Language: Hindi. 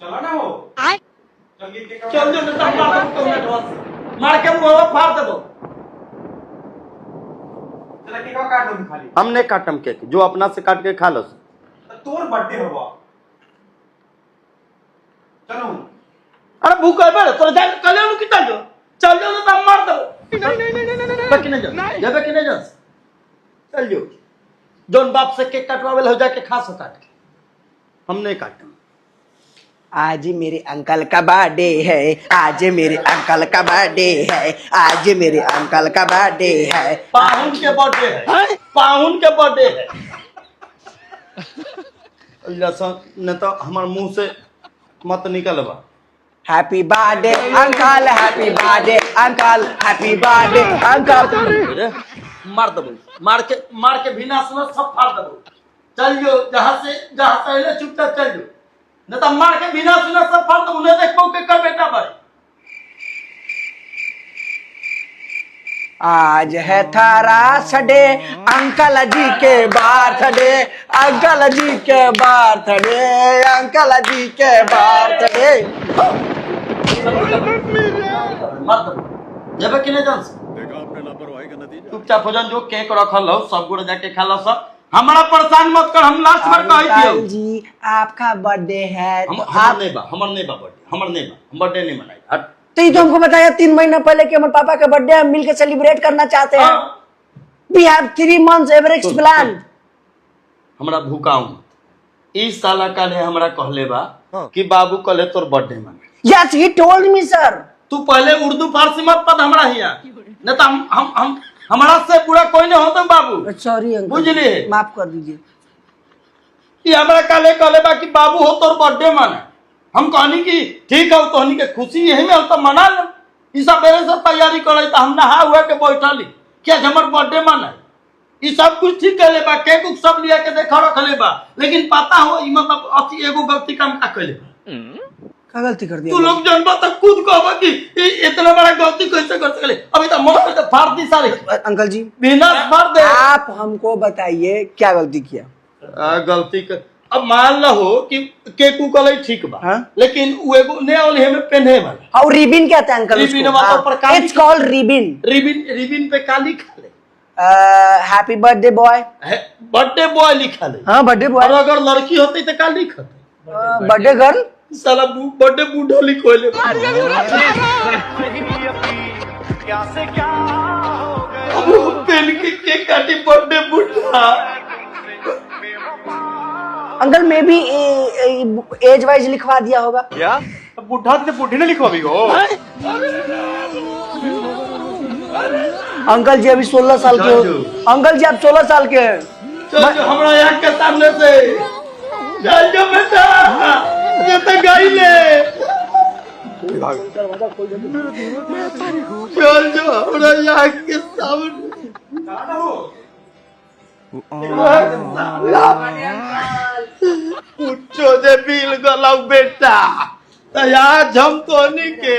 चला ना हो चल जो नेता मार दो मार के मुंह फाड़ दो। चला केक काट दो खाली। हमने काटम केक जो अपना से काट के खा लो। तोर बर्थडे हुआ चलो। अरे भूख है बड़े तो जान कले नु कितना जो चल जो नेता मार दो। नहीं नहीं जा जब कि नहीं जा चल जो जोन बाप से केक कटवावे हो जाके खा सो काट के हमने काटम। आज मेरे अंकल का बर्थडे है, आज मेरे अंकल का बर्थडे है, आज मेरे अंकल का बर्थडे है। पाहुन के बर्थडे है, पाहुन के बर्थडे है। न तो हमारे मुंह से मत निकलवा। Happy birthday uncle, happy birthday uncle, happy birthday uncle. मार दबो मार के बिना सुनो सब फाड़ दबो। चल जो जहां से चुपचाप चल जो न तो मार के बिना सुना सब फाड़ दबो। उन्हें देख के कर बेटा भाई। आज है थारा सडे अंकल जी के बर्थडे, अंकल जी के बर्थडे, अंकल जी के बर्थडे। मार दबो जब कि नहीं जान चुपचाप हो जान जो केक रखल हो सब गुड़ जाके खा लो सब। हमारा परेशान मत कर। हम लास्ट बार कही थी अंकल जी आपका बर्थडे है तो हमर नहीं बा बर्थडे हमर नहीं बा बर्थडे नहीं मनाई। हट तो ये तो हमको बताया 3 महीना पहले कि हमारे पापा का बर्थडे हम मिलकर सेलिब्रेट करना चाहते हैं। We have 3 months average plan. हमरा भूकाऊ इस साल काले हमरा कहले बा कि बाबू कले तोर बर्थडे मना। Yes, he told me sir। तू पहले उर्दू फारसी मत पढ़ हमरा हिया न तो हम हमारा से पूरा कोई नहीं होता बाबू। सॉरी अंकल, बुझली माफ कर दीजिए। ये हमरा काले कहले बा कि बाबू हो तोर बर्थडे मना। हम कहनी कि ठीक है तोहनी के खुशी यही में हम तो मना ले। ई सब मेरे से तैयारी करे तो हम नहा हुआ के बैठली क्या हमर बर्थडे मना। ई सब कुछ ठीक कर ले बा केक उक सब लिया के देखा रख ले बा लेकिन पता हो ई मतलब अति एगो गलती काम का कइले। क्या गलती कर दिया? तू लोग जनबा तक खुद कहबा कि इतना बड़ा गलती कैसे कर सकले। अभी तो मौत पे फाड़ दी सारे। अंकल जी बिना फाड़ दे। आप हमको बताइए क्या गलती किया? गलती कर अब मान लो कि केक उकले ठीक बा हाँ? लेकिन वो एगो नया वाले हमें पहने वाला। और रिबिन कहते हैं अंकल रिबिन उसको। वाला ऊपर काली। It's called ribbon. रिबिन पे का लिखा ले happy birthday boy. Birthday boy लिखा ले। हाँ बर्थडे बॉय। और अगर लड़की होती तो का लिखा बर्थडे गर्ल। साला बर्थडे बूढ़ा लिखो ले। पेन के केक काटी बर्थडे बूढ़ा। अंकल मे भी एज वाइज लिखवा दिया होगा। क्या बुढ़ा थे बुढ़ी ने लिखवा भी हो। अंकल जी अभी 16 साल के हो। अंकल जी आप 16 साल के हैं। चल जो हमरा यहाँ के सामने से चल जो बेटा ये तो गाई ले। चल जो हमरा यहाँ के सामने पूछो जे बिल गलाऊ बेटा तो आज हम तो नहीं के